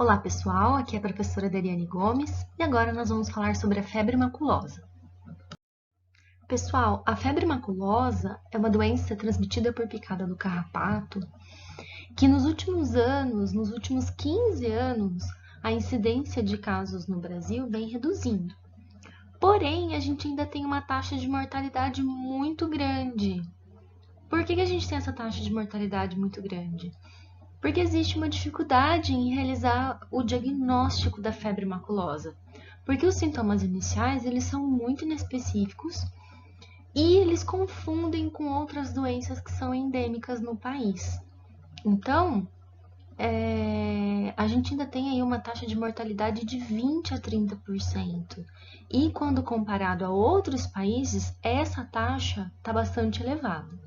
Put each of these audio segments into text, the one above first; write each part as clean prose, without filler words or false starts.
Olá pessoal, aqui é a professora Dariane Gomes e agora nós vamos falar sobre a febre maculosa. Pessoal, a febre maculosa é uma doença transmitida por picada do carrapato que nos últimos anos, nos últimos 15 anos, a incidência de casos no Brasil vem reduzindo. Porém, a gente ainda tem uma taxa de mortalidade muito grande. Por que a gente tem essa taxa de mortalidade muito grande? Porque existe uma dificuldade em realizar o diagnóstico da febre maculosa, porque os sintomas iniciais eles são muito inespecíficos e eles confundem com outras doenças que são endêmicas no país. Então, a gente ainda tem aí uma taxa de mortalidade de 20 a 30%. E quando comparado a outros países, essa taxa está bastante elevada.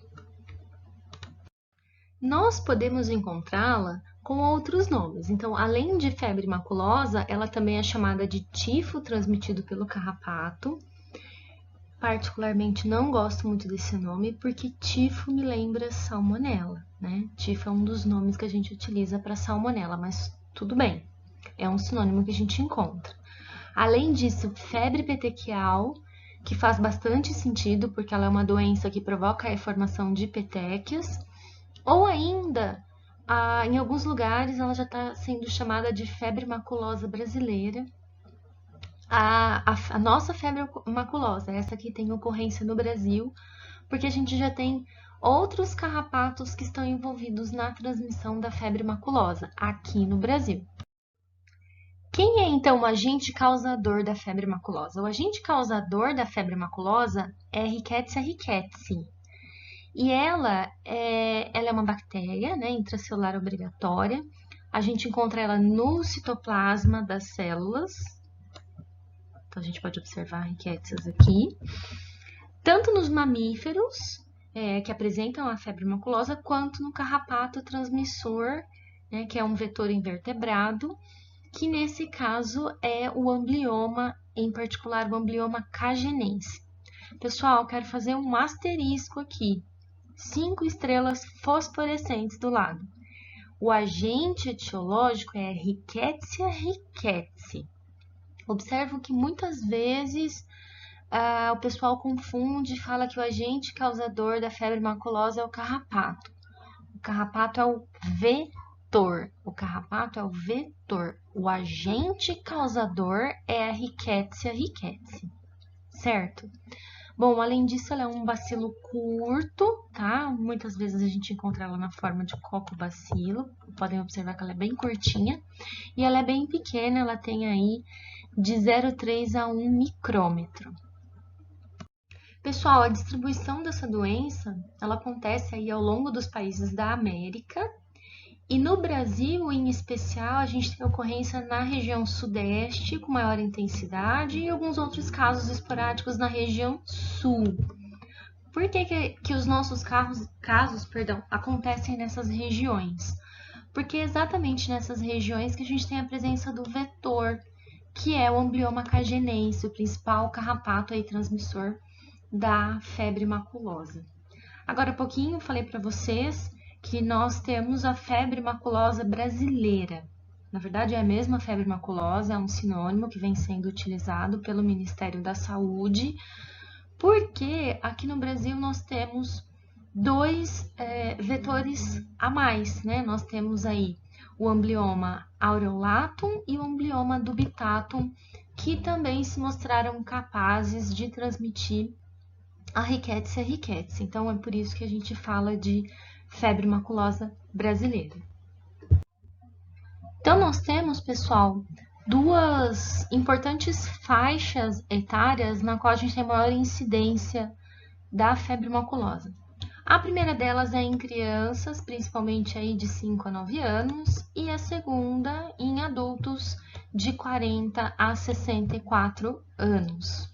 Nós podemos encontrá-la com outros nomes. Então, além de febre maculosa, ela também é chamada de tifo transmitido pelo carrapato. Particularmente não gosto muito desse nome porque tifo me lembra salmonela, né? Tifo é um dos nomes que a gente utiliza para salmonela, mas tudo bem, é um sinônimo que a gente encontra. Além disso, febre petequial, que faz bastante sentido porque ela é uma doença que provoca a formação de petequias. Ou ainda, em alguns lugares, ela já está sendo chamada de febre maculosa brasileira. A nossa febre maculosa, essa que tem ocorrência no Brasil, porque a gente já tem outros carrapatos que estão envolvidos na transmissão da febre maculosa aqui no Brasil. Quem é então o agente causador da febre maculosa? O agente causador da febre maculosa é Rickettsia rickettsii. E ela é uma bactéria, né, intracelular obrigatória. A gente encontra ela no citoplasma das células. Então, a gente pode observar riquétsias aqui. Tanto nos mamíferos, que apresentam a febre maculosa, quanto no carrapato transmissor, né, que é um vetor invertebrado, que nesse caso é o amblioma, em particular o amblioma cagenense. Pessoal, quero fazer um asterisco aqui. 5 estrelas fosforescentes do lado. O agente etiológico é Rickettsia rickettsii. Observo que muitas vezes o pessoal confunde e fala que o agente causador da febre maculosa é o carrapato. O carrapato é o vetor. O agente causador é a Rickettsia rickettsii, certo? Bom, além disso, ela é um bacilo curto, tá? Muitas vezes a gente encontra ela na forma de coco-bacilo. Podem observar que ela é bem curtinha. E ela é bem pequena, ela tem aí de 0,3 a 1 micrômetro. Pessoal, a distribuição dessa doença, ela acontece aí ao longo dos países da América. E no Brasil, em especial, a gente tem ocorrência na região sudeste, com maior intensidade, e alguns outros casos esporádicos na região sul. Por que os nossos casos acontecem nessas regiões? Porque é exatamente nessas regiões que a gente tem a presença do vetor, que é o amblioma cagenense, o principal carrapato aí transmissor da febre maculosa. Agora há pouquinho eu falei para vocês que nós temos a febre maculosa brasileira. Na verdade, é a mesma febre maculosa, é um sinônimo que vem sendo utilizado pelo Ministério da Saúde, porque aqui no Brasil nós temos dois vetores a mais, né? Nós temos aí o amblioma aureolatum e o amblioma dubitatum, que também se mostraram capazes de transmitir a Rickettsia rickettsii. Então, é por isso que a gente fala de febre maculosa brasileira. Então, nós temos, pessoal, duas importantes faixas etárias na qual a gente tem maior incidência da febre maculosa. A primeira delas é em crianças, principalmente aí de 5 a 9 anos, e a segunda em adultos de 40 a 64 anos.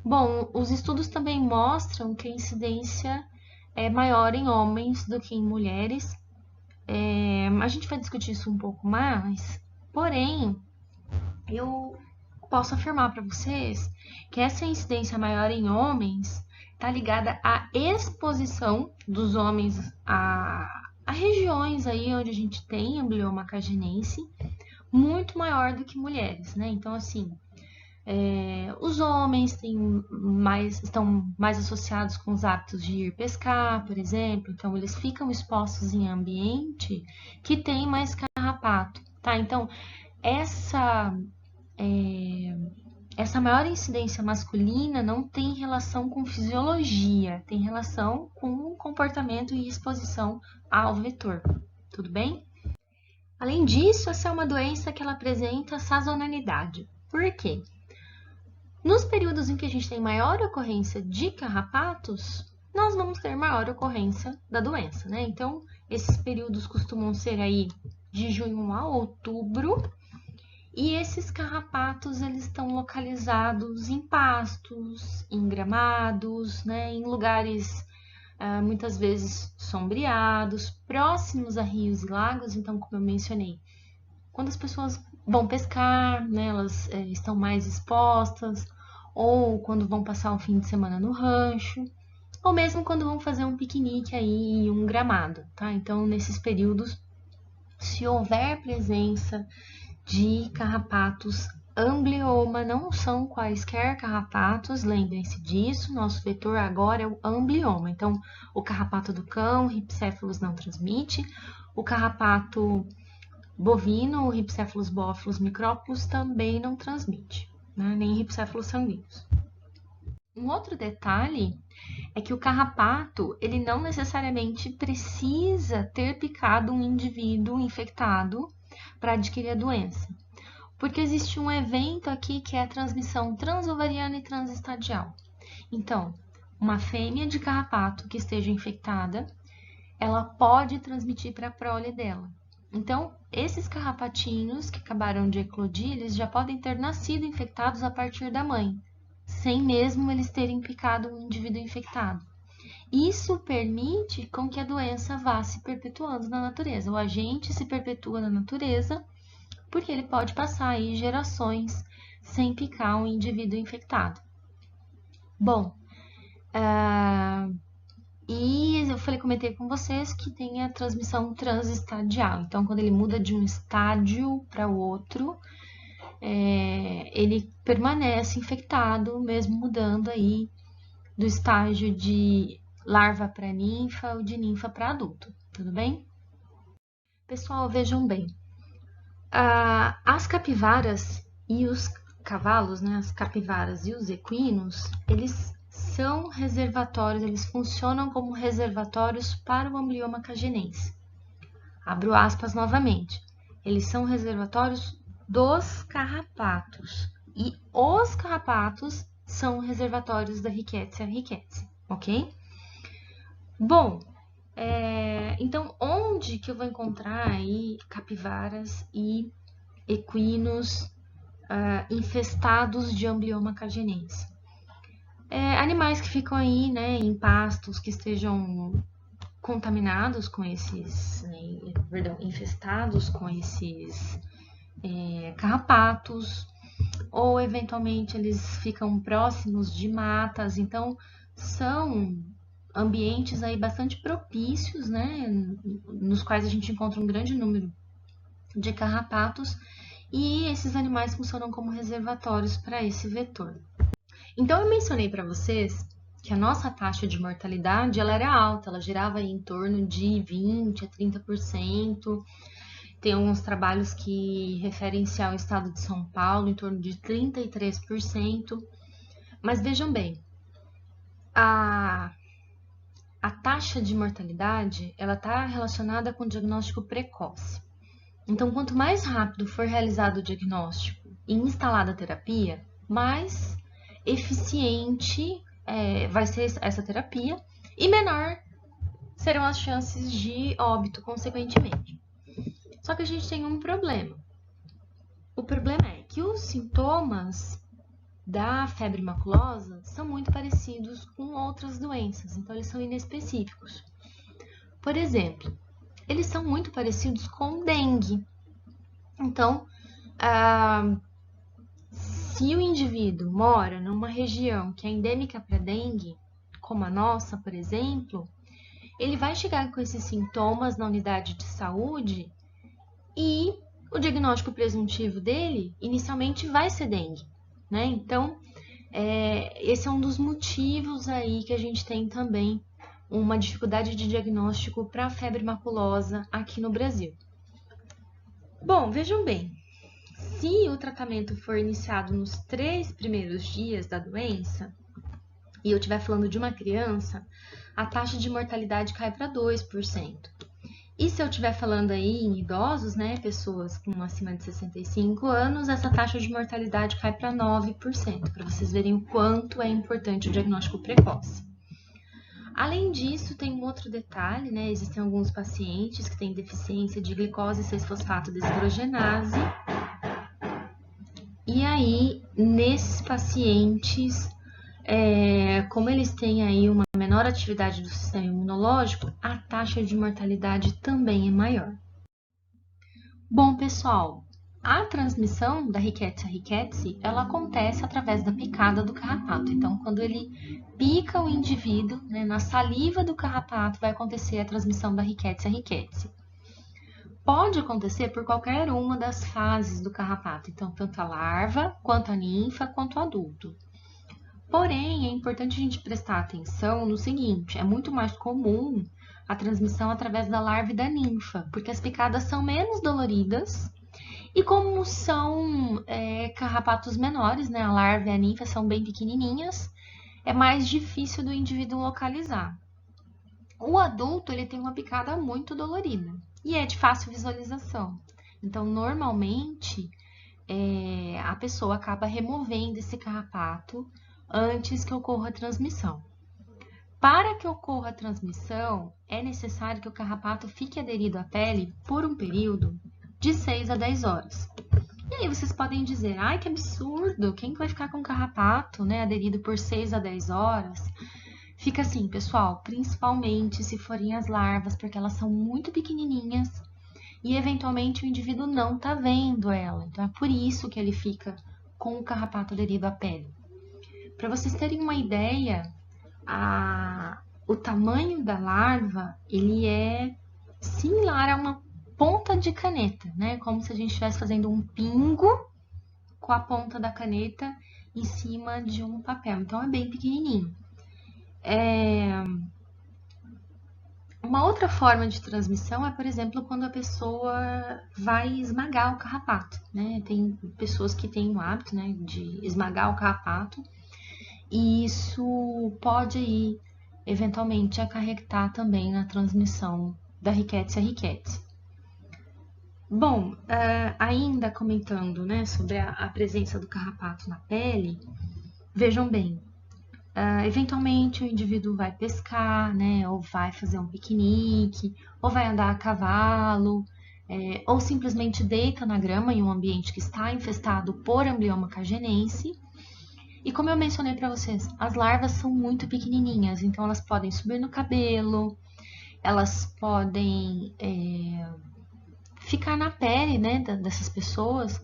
Bom, os estudos também mostram que a incidência é maior em homens do que em mulheres. A gente vai discutir isso um pouco mais, porém, eu posso afirmar para vocês que essa incidência maior em homens está ligada à exposição dos homens a regiões aí onde a gente tem amblioma cagenense, muito maior do que mulheres, né? Então, assim, os homens estão mais associados com os hábitos de ir pescar, por exemplo, então eles ficam expostos em ambiente que tem mais carrapato, tá? Então, essa maior incidência masculina não tem relação com fisiologia, tem relação com comportamento e exposição ao vetor, tudo bem? Além disso, essa é uma doença que ela apresenta sazonalidade. Por quê? Nos períodos em que a gente tem maior ocorrência de carrapatos, nós vamos ter maior ocorrência da doença, né? Então, esses períodos costumam ser aí de junho a outubro, e esses carrapatos, eles estão localizados em pastos, em gramados, né? Em lugares muitas vezes sombreados, próximos a rios e lagos. Então, como eu mencionei, quando as pessoas vão pescar, né, elas estão mais expostas, ou quando vão passar o fim de semana no rancho, ou mesmo quando vão fazer um piquenique aí em um gramado, tá? Então, nesses períodos, se houver presença de carrapatos amblioma, não são quaisquer carrapatos, lembrem-se disso, nosso vetor agora é o amblioma. Então, o carrapato do cão, Rhipicephalus, não transmite, o carrapato bovino, o Rhipicephalus bófilos micrópolis, também não transmite, né? Nem Rhipicephalus sanguíneos. Um outro detalhe é que o carrapato, ele não necessariamente precisa ter picado um indivíduo infectado para adquirir a doença, porque existe um evento aqui que é a transmissão transovariana e transestadial. Então, uma fêmea de carrapato que esteja infectada, ela pode transmitir para a prole dela. Então, esses carrapatinhos que acabaram de eclodir, eles já podem ter nascido infectados a partir da mãe, sem mesmo eles terem picado um indivíduo infectado. Isso permite com que a doença vá se perpetuando na natureza. O agente se perpetua na natureza porque ele pode passar aí gerações sem picar um indivíduo infectado. Bom, e eu comentei com vocês que tem a transmissão transestadial. Então, quando ele muda de um estádio para o outro, ele permanece infectado, mesmo mudando aí do estágio de larva para ninfa ou de ninfa para adulto, tudo bem? Pessoal, vejam bem, as capivaras e os cavalos, né, as capivaras e os equinos, eles são reservatórios, eles funcionam como reservatórios para o amblioma cagenense. Abro aspas novamente. Eles são reservatórios dos carrapatos. E os carrapatos são reservatórios da Rickettsia rickettsii, ok? Bom, então onde que eu vou encontrar aí capivaras e equinos infestados de amblioma cagenense? Animais que ficam aí, né, em pastos que estejam contaminados com esses, infestados com esses carrapatos, ou eventualmente eles ficam próximos de matas, então são ambientes aí bastante propícios, né, nos quais a gente encontra um grande número de carrapatos, e esses animais funcionam como reservatórios para esse vetor. Então, eu mencionei para vocês que a nossa taxa de mortalidade ela era alta, ela girava em torno de 20% a 30%. Tem alguns trabalhos que referem-se ao estado de São Paulo, em torno de 33%. Mas vejam bem, a taxa de mortalidade ela está relacionada com o diagnóstico precoce. Então, quanto mais rápido for realizado o diagnóstico e instalada a terapia, mais eficiente vai ser essa terapia e menor serão as chances de óbito, consequentemente. Só que a gente tem um problema. O problema é que os sintomas da febre maculosa são muito parecidos com outras doenças, então eles são inespecíficos. Por exemplo, eles são muito parecidos com dengue. Então, se o indivíduo mora numa região que é endêmica para dengue, como a nossa, por exemplo, ele vai chegar com esses sintomas na unidade de saúde e O diagnóstico presuntivo dele, inicialmente, vai ser dengue, né? Então, esse é um dos motivos aí que a gente tem também uma dificuldade de diagnóstico para febre maculosa aqui no Brasil. Bom, vejam bem, se o tratamento for iniciado nos 3 primeiros dias da doença, e eu estiver falando de uma criança, a taxa de mortalidade cai para 2%. E se eu estiver falando aí em idosos, né, pessoas com acima de 65 anos, essa taxa de mortalidade cai para 9%, para vocês verem o quanto é importante o diagnóstico precoce. Além disso, tem um outro detalhe, né, existem alguns pacientes que têm deficiência de glicose 6-fosfato deshidrogenase, e aí, nesses pacientes, como eles têm aí uma menor atividade do sistema imunológico, a taxa de mortalidade também é maior. Bom, pessoal, a transmissão da Rickettsia rickettsii, ela acontece através da picada do carrapato. Então, quando ele pica o indivíduo, né, na saliva do carrapato, vai acontecer a transmissão da Rickettsia rickettsii. Pode acontecer por qualquer uma das fases do carrapato, então tanto a larva, quanto a ninfa, quanto o adulto. Porém, é importante a gente prestar atenção no seguinte, é muito mais comum a transmissão através da larva e da ninfa, porque as picadas são menos doloridas e como são carrapatos menores, né, a larva e a ninfa são bem pequenininhas, é mais difícil do indivíduo localizar. O adulto, ele tem uma picada muito dolorida e é de fácil visualização. Então, normalmente, a pessoa acaba removendo esse carrapato antes que ocorra a transmissão. Para que ocorra a transmissão, é necessário que o carrapato fique aderido à pele por um período de 6 a 10 horas. E aí vocês podem dizer, ai que absurdo, quem vai ficar com carrapato, né, aderido por 6 a 10 horas? Fica assim, pessoal, principalmente se forem as larvas, porque elas são muito pequenininhas e eventualmente o indivíduo não está vendo ela. Então é por isso que ele fica com o carrapato aderido à pele. Para vocês terem uma ideia, o tamanho da larva, ele é similar a uma ponta de caneta, né? Como se a gente estivesse fazendo um pingo com a ponta da caneta em cima de um papel. Então, é bem pequenininho. Uma outra forma de transmissão é, por exemplo, quando a pessoa vai esmagar o carrapato, né? Tem pessoas que têm o hábito, né, de esmagar o carrapato e isso pode aí, eventualmente, acarretar também na transmissão da Rickettsia rickettsii. Bom, ainda comentando, né, sobre a presença do carrapato na pele, vejam bem, eventualmente o indivíduo vai pescar, né, ou vai fazer um piquenique, ou vai andar a cavalo, ou simplesmente deita na grama em um ambiente que está infestado por Amblyomma cagenense. E como eu mencionei para vocês, as larvas são muito pequenininhas, então elas podem subir no cabelo, elas podem ficar na pele, né, dessas pessoas,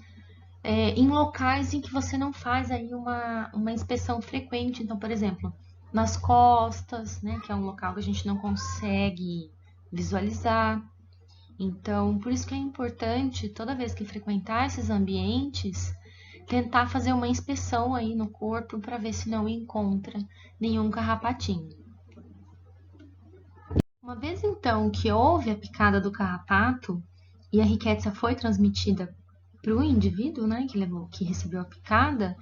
em locais em que você não faz aí uma inspeção frequente. Então, por exemplo, nas costas, né, que é um local que a gente não consegue visualizar. Então, por isso que é importante, toda vez que frequentar esses ambientes, tentar fazer uma inspeção aí no corpo para ver se não encontra nenhum carrapatinho. Uma vez então que houve a picada do carrapato e a rickettsia foi transmitida para o indivíduo, né, que recebeu a picada,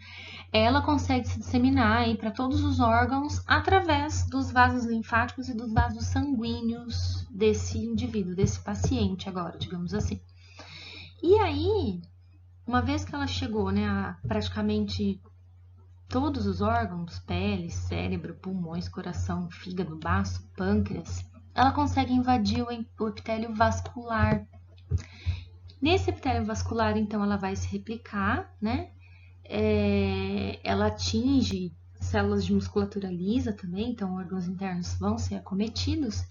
ela consegue se disseminar aí para todos os órgãos através dos vasos linfáticos e dos vasos sanguíneos desse indivíduo, desse paciente agora, digamos assim. E aí, uma vez que ela chegou, né, a praticamente todos os órgãos, pele, cérebro, pulmões, coração, fígado, baço, pâncreas, ela consegue invadir o epitélio vascular. Nesse epitélio vascular, então, ela vai se replicar, né? Ela atinge células de musculatura lisa também, então órgãos internos vão ser acometidos.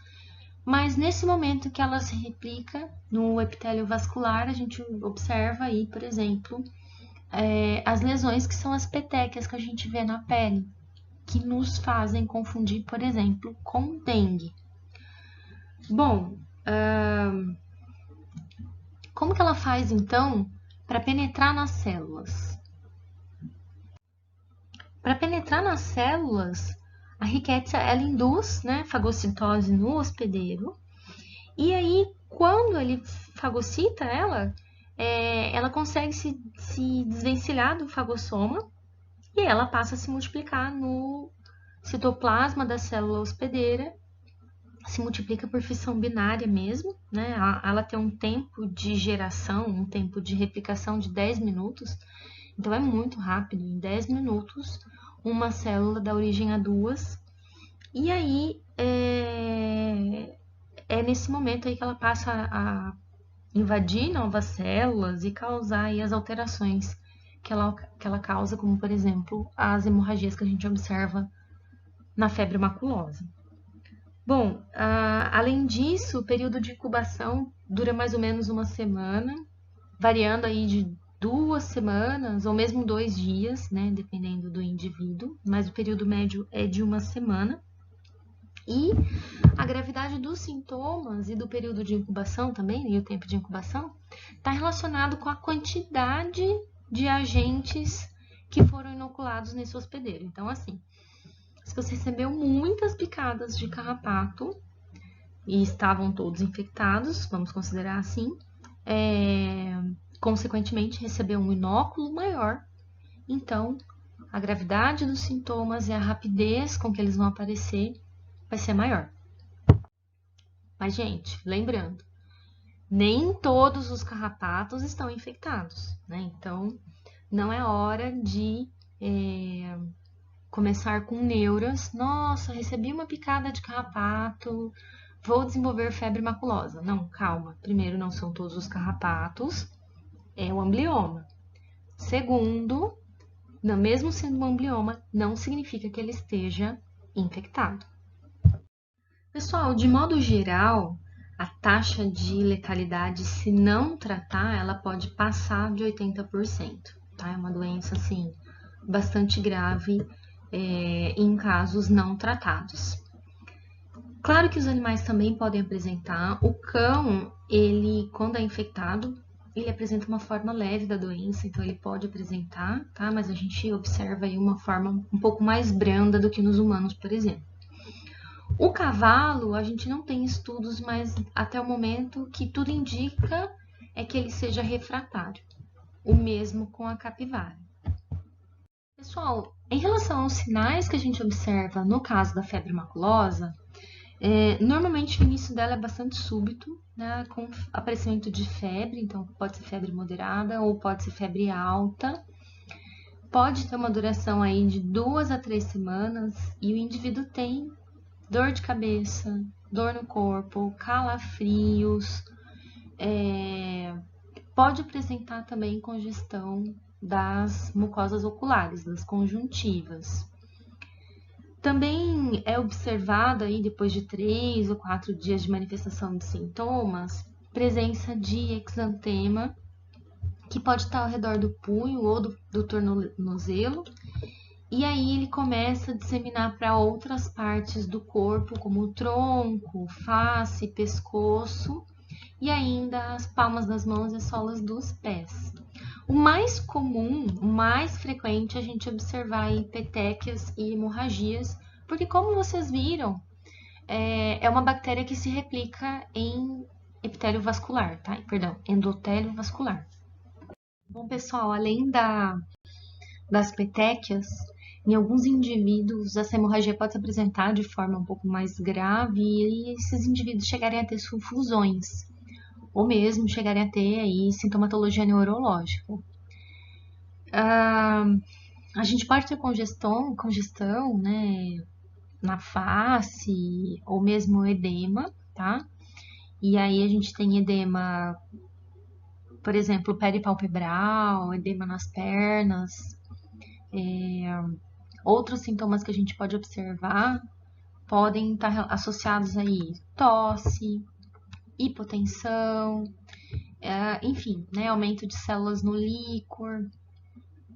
Mas nesse momento que ela se replica no epitélio vascular, a gente observa aí, por exemplo, as lesões que são as petequias que a gente vê na pele, que nos fazem confundir, por exemplo, com dengue. Bom, Como que ela faz, então, para penetrar nas células? Para penetrar nas células, a Rickettsia, ela induz, né, fagocitose no hospedeiro. E aí, quando ele fagocita ela, ela consegue se desvencilhar do fagossoma e ela passa a se multiplicar no citoplasma da célula hospedeira, se multiplica por fissão binária mesmo, né? Ela tem um tempo de geração, um tempo de replicação de 10 minutos, então é muito rápido, em 10 minutos uma célula dá origem a duas, e aí é nesse momento aí que ela passa a invadir novas células e causar aí as alterações que ela causa, como por exemplo as hemorragias que a gente observa na febre maculosa. Bom, além disso, o período de incubação dura mais ou menos uma semana, variando aí de 2 semanas ou mesmo 2 dias, né, dependendo do indivíduo, mas o período médio é de uma semana. E a gravidade dos sintomas e do período de incubação também, e o tempo de incubação, está relacionado com a quantidade de agentes que foram inoculados nesse hospedeiro. Então, assim, se você recebeu muitas picadas de carrapato e estavam todos infectados, vamos considerar assim, consequentemente recebeu um inóculo maior, então a gravidade dos sintomas e a rapidez com que eles vão aparecer vai ser maior. Mas, gente, lembrando, nem todos os carrapatos estão infectados, né? Então, não é hora de começar com neuras. Nossa, recebi uma picada de carrapato, vou desenvolver febre maculosa. Não, calma. Primeiro, não são todos os carrapatos, é o amblioma. Segundo, mesmo sendo um amblioma, não significa que ele esteja infectado. Pessoal, de modo geral, a taxa de letalidade, se não tratar, ela pode passar de 80%, tá? É uma doença, assim, bastante grave em casos não tratados. Claro que os animais também podem apresentar. O cão, ele, quando é infectado, ele apresenta uma forma leve da doença, então ele pode apresentar, tá? Mas a gente observa aí uma forma um pouco mais branda do que nos humanos, por exemplo. O cavalo, a gente não tem estudos, mas até o momento que tudo indica é que ele seja refratário. O mesmo com a capivara. Pessoal, em relação aos sinais que a gente observa no caso da febre maculosa, normalmente o início dela é bastante súbito, né, com aparecimento de febre, então pode ser febre moderada ou pode ser febre alta. Pode ter uma duração aí de 2 a 3 semanas e o indivíduo tem dor de cabeça, dor no corpo, calafrios, pode apresentar também congestão das mucosas oculares, das conjuntivas. Também é observado aí, depois de 3 ou 4 dias de manifestação de sintomas, presença de exantema, que pode estar ao redor do punho ou do tornozelo, e aí ele começa a disseminar para outras partes do corpo, como o tronco, face, pescoço, e ainda as palmas das mãos e as solas dos pés. O mais comum, o mais frequente, é a gente observar aí petequias e hemorragias, porque como vocês viram, é uma bactéria que se replica em epitélio vascular, tá? Perdão, endotélio vascular. Bom, pessoal, além das petequias, em alguns indivíduos, essa hemorragia pode se apresentar de forma um pouco mais grave e esses indivíduos chegarem a ter sulfusões, ou mesmo chegarem a ter aí sintomatologia neurológica. A gente pode ter congestão, né, na face, ou mesmo edema, tá? E aí a gente tem edema, por exemplo, peripalpebral, edema nas pernas. Outros sintomas que a gente pode observar podem estar associados aí tosse, hipotensão, enfim, né, aumento de células no líquor.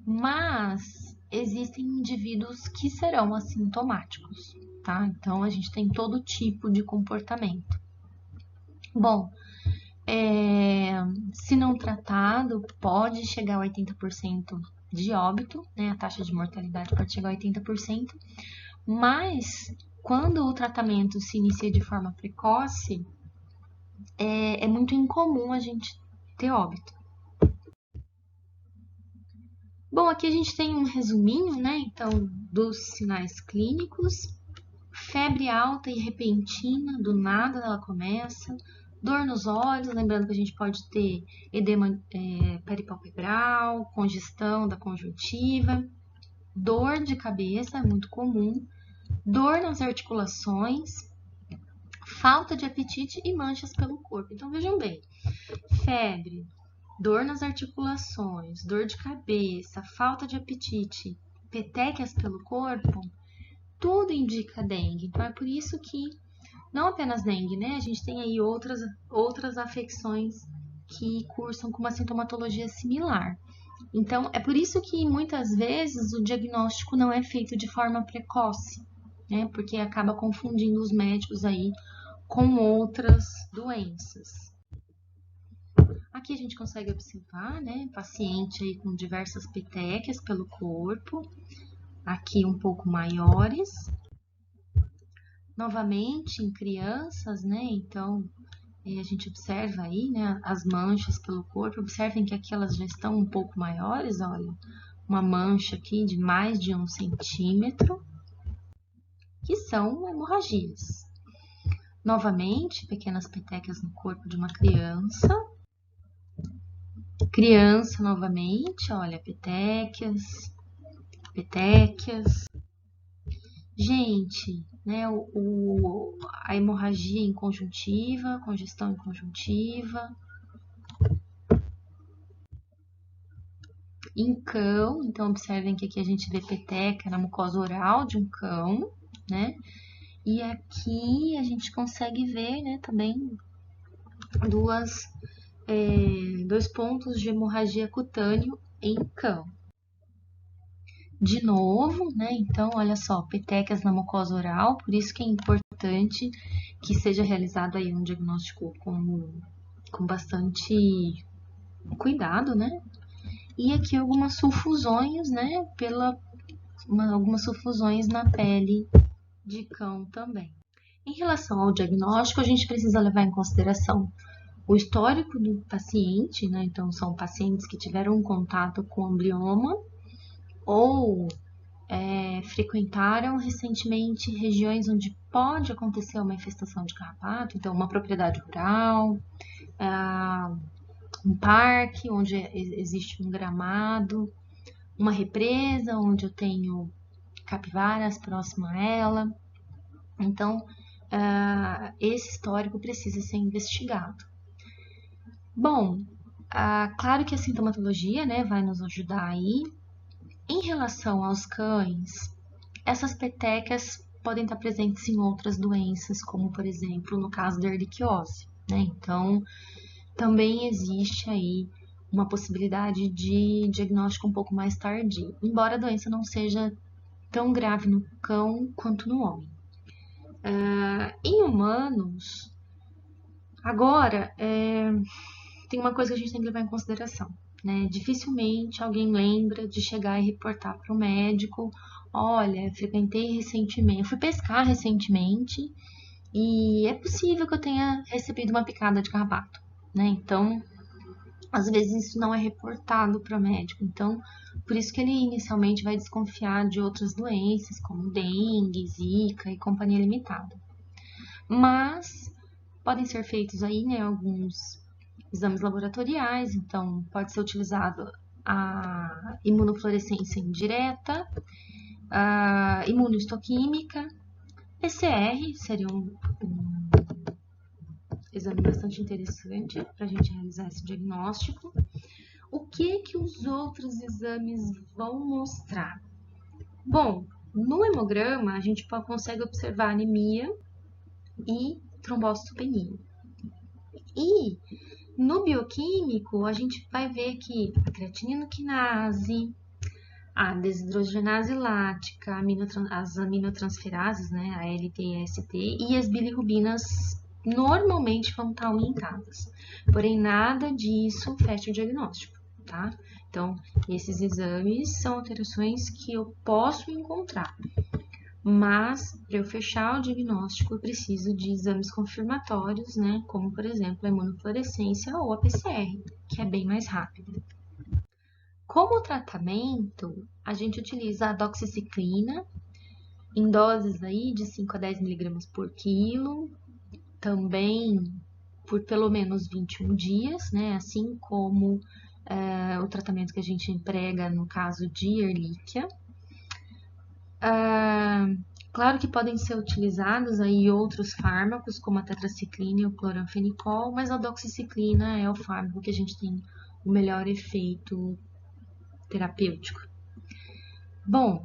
Mas existem indivíduos que serão assintomáticos, tá? Então a gente tem todo tipo de comportamento. Bom, Se não tratado, pode chegar a 80% de óbito, né? A taxa de mortalidade pode chegar a 80%, mas quando o tratamento se inicia de forma precoce, é muito incomum a gente ter óbito. Bom, aqui a gente tem um resuminho, né? Então, dos sinais clínicos. Febre alta e repentina, do nada ela começa. Dor nos olhos, lembrando que a gente pode ter edema peripalpebral, congestão da conjuntiva. Dor de cabeça, é muito comum. Dor nas articulações. Falta de apetite e manchas pelo corpo. Então, vejam bem, febre, dor nas articulações, dor de cabeça, falta de apetite, petequias pelo corpo, tudo indica dengue. Então, é por isso que, não apenas dengue, né? A gente tem aí outras afecções que cursam com uma sintomatologia similar. Então, é por isso que, muitas vezes, o diagnóstico não é feito de forma precoce, né? Porque acaba confundindo os médicos aí com outras doenças. Aqui a gente consegue observar, né, paciente aí com diversas petequias pelo corpo, aqui um pouco maiores. Novamente em crianças, né, então a gente observa aí, né, as manchas pelo corpo. Observem que aqui elas já estão um pouco maiores, olha, uma mancha aqui de mais de 1 centímetro, que são hemorragias. Novamente, pequenas petequias no corpo de uma criança. Criança novamente, olha, petequias. Gente, né, a hemorragia em conjuntiva, congestão em conjuntiva. Em cão, então observem que aqui a gente vê peteca na mucosa oral de um cão, né? E aqui a gente consegue ver, né, também dois pontos de hemorragia cutânea em cão. De novo, né? Então, olha só, petequias na mucosa oral, por isso que é importante que seja realizado aí um diagnóstico com bastante cuidado, né? E aqui algumas sulfusões, né? Algumas sulfusões na pele de cão também. Em relação ao diagnóstico, a gente precisa levar em consideração o histórico do paciente, né? Então, são pacientes que tiveram contato com amblioma ou frequentaram recentemente regiões onde pode acontecer uma infestação de carrapato, então uma propriedade rural, um parque onde existe um gramado, uma represa onde eu tenho capivaras próximo a ela. Então, esse histórico precisa ser investigado. Bom, claro que a sintomatologia, né, vai nos ajudar aí. Em relação aos cães, essas petequias podem estar presentes em outras doenças, como, por exemplo, no caso da erliquiose, né? Então, também existe aí uma possibilidade de diagnóstico um pouco mais tardio, embora a doença não seja tão grave no cão quanto no homem. Em humanos, agora, tem uma coisa que a gente tem que levar em consideração, né? Dificilmente alguém lembra de chegar e reportar para o médico: olha, frequentei recentemente, eu fui pescar recentemente e é possível que eu tenha recebido uma picada de carrapato, né? Então, às vezes isso não é reportado para o médico. Então, por isso que ele inicialmente vai desconfiar de outras doenças, como dengue, zika e companhia limitada. Mas podem ser feitos aí, né, alguns exames laboratoriais, então pode ser utilizado a imunofluorescência indireta, a imunohistoquímica, PCR seria um exame bastante interessante para a gente realizar esse diagnóstico. O que os outros exames vão mostrar? Bom, no hemograma a gente consegue observar anemia e trombocitopenia. E no bioquímico, a gente vai ver que a creatininoquinase, a desidrogenase lática, as aminotransferases, né, a LT e a ST, e as bilirrubinas normalmente vão estar aumentadas. Porém, nada disso fecha o diagnóstico, tá? Então, esses exames são alterações que eu posso encontrar. Mas, para eu fechar o diagnóstico, eu preciso de exames confirmatórios, né? Como, por exemplo, a imunofluorescência ou a PCR, que é bem mais rápido. Como tratamento, a gente utiliza a doxiciclina em doses aí de 5 a 10 miligramas por quilo, também por pelo menos 21 dias, né? Assim como o tratamento que a gente emprega no caso de Ehrlichia. Claro que podem ser utilizados aí outros fármacos, como a tetraciclina e o cloranfenicol, mas a doxiciclina é o fármaco que a gente tem o melhor efeito terapêutico. Bom,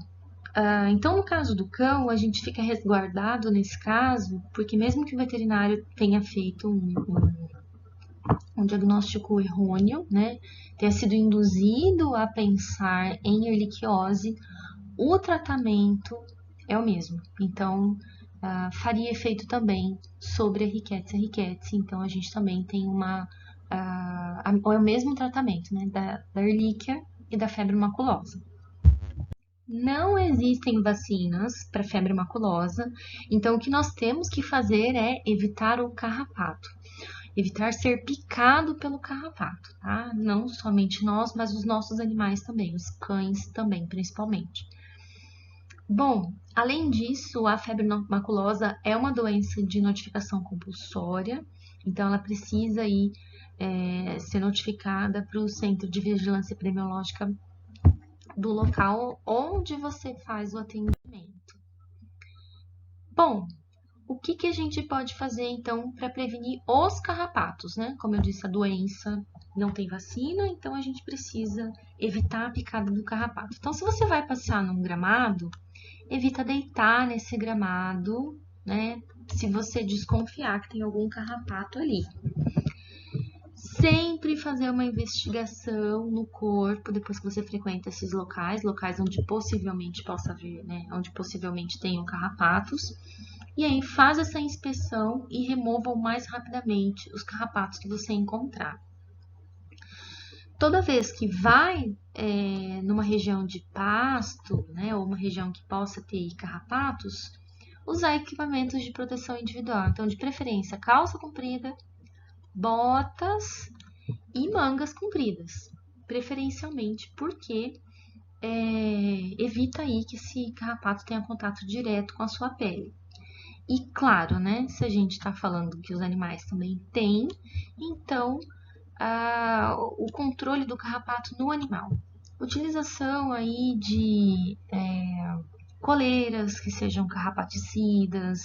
então no caso do cão, a gente fica resguardado nesse caso, porque mesmo que o veterinário tenha feito um diagnóstico errôneo, né, tenha sido induzido a pensar em erliquiose, o tratamento é o mesmo. Então, faria efeito também sobre a Rickettsia rickettsii. Então, a gente também tem é o mesmo tratamento, né, da Ehrlichia e da febre maculosa. Não existem vacinas para febre maculosa, então o que nós temos que fazer é evitar o carrapato. Evitar ser picado pelo carrapato, tá? Não somente nós, mas os nossos animais também, os cães também, principalmente. Bom, além disso, a febre maculosa é uma doença de notificação compulsória, então ela precisa aí, ser notificada para o Centro de Vigilância Epidemiológica do local onde você faz o atendimento. Bom, o que a gente pode fazer então para prevenir os carrapatos, né? Como eu disse, a doença não tem vacina, então a gente precisa evitar a picada do carrapato. Então, se você vai passear num gramado, evita deitar nesse gramado, né? Se você desconfiar que tem algum carrapato ali. Sempre fazer uma investigação no corpo depois que você frequenta esses locais onde possivelmente possa haver, né? Onde possivelmente tenham carrapatos. E aí faz essa inspeção e remova o mais rapidamente os carrapatos que você encontrar. Toda vez que vai numa região de pasto, né, ou uma região que possa ter carrapatos, usar equipamentos de proteção individual. Então, de preferência, calça comprida, botas e mangas compridas, preferencialmente, porque evita aí que esse carrapato tenha contato direto com a sua pele. E claro, né, se a gente está falando que os animais também têm, então o controle do carrapato no animal. Utilização aí de coleiras que sejam carrapaticidas,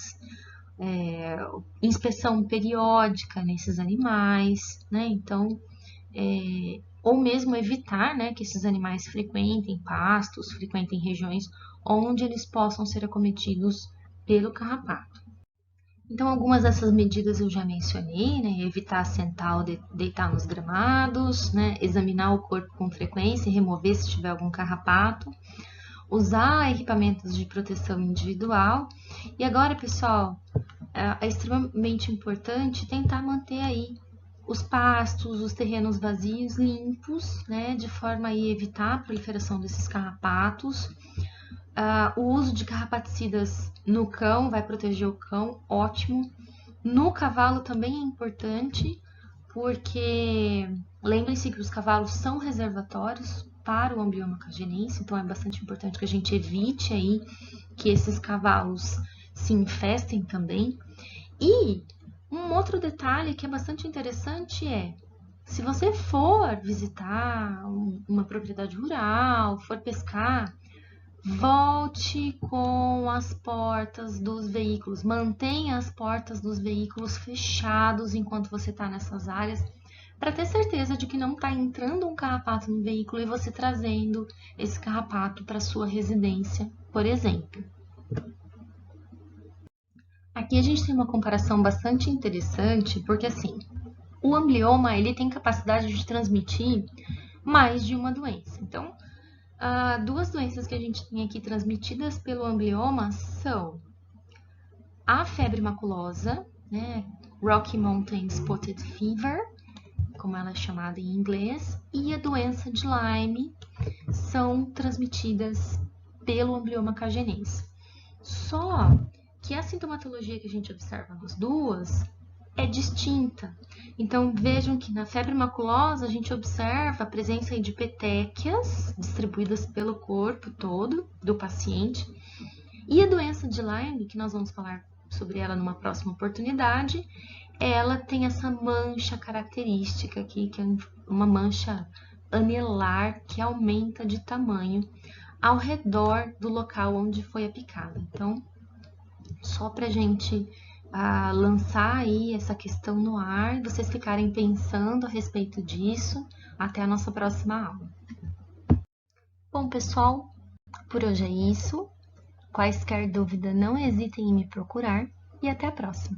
inspeção periódica nesses animais, né? Então, ou mesmo evitar, né, que esses animais frequentem pastos, frequentem regiões onde eles possam ser acometidos pelo carrapato. Então, algumas dessas medidas eu já mencionei, né? Evitar sentar ou deitar nos gramados, né? Examinar o corpo com frequência e remover se tiver algum carrapato. Usar equipamentos de proteção individual. E agora, pessoal, é extremamente importante tentar manter aí os pastos, os terrenos vazios, limpos, né? De forma a evitar a proliferação desses carrapatos. O uso de carrapaticidas no cão vai proteger o cão, ótimo. No cavalo também é importante, porque lembrem-se que os cavalos são reservatórios para o amblioma cagelense, então é bastante importante que a gente evite aí que esses cavalos se infestem também. E um outro detalhe que é bastante interessante é, se você for visitar uma propriedade rural, for pescar, volte com as portas dos veículos, mantenha as portas dos veículos fechados enquanto você está nessas áreas, para ter certeza de que não está entrando um carrapato no veículo e você trazendo esse carrapato para sua residência, por exemplo. Aqui a gente tem uma comparação bastante interessante, porque assim, o amblioma ele tem capacidade de transmitir mais de uma doença. Então, duas doenças que a gente tem aqui transmitidas pelo amblioma são a febre maculosa, né, Rocky Mountain Spotted Fever, como ela é chamada em inglês, e a doença de Lyme são transmitidas pelo amblioma cagenês. Só que a sintomatologia que a gente observa nas duas é distinta. Então, vejam que na febre maculosa a gente observa a presença de petequias distribuídas pelo corpo todo do paciente. E a doença de Lyme, que nós vamos falar sobre ela numa próxima oportunidade, ela tem essa mancha característica aqui, que é uma mancha anelar que aumenta de tamanho ao redor do local onde foi a picada. Então, só para a gente lançar aí essa questão no ar, vocês ficarem pensando a respeito disso. Até a nossa próxima aula. Bom, pessoal, por hoje é isso. Quaisquer dúvida, não hesitem em me procurar e até a próxima.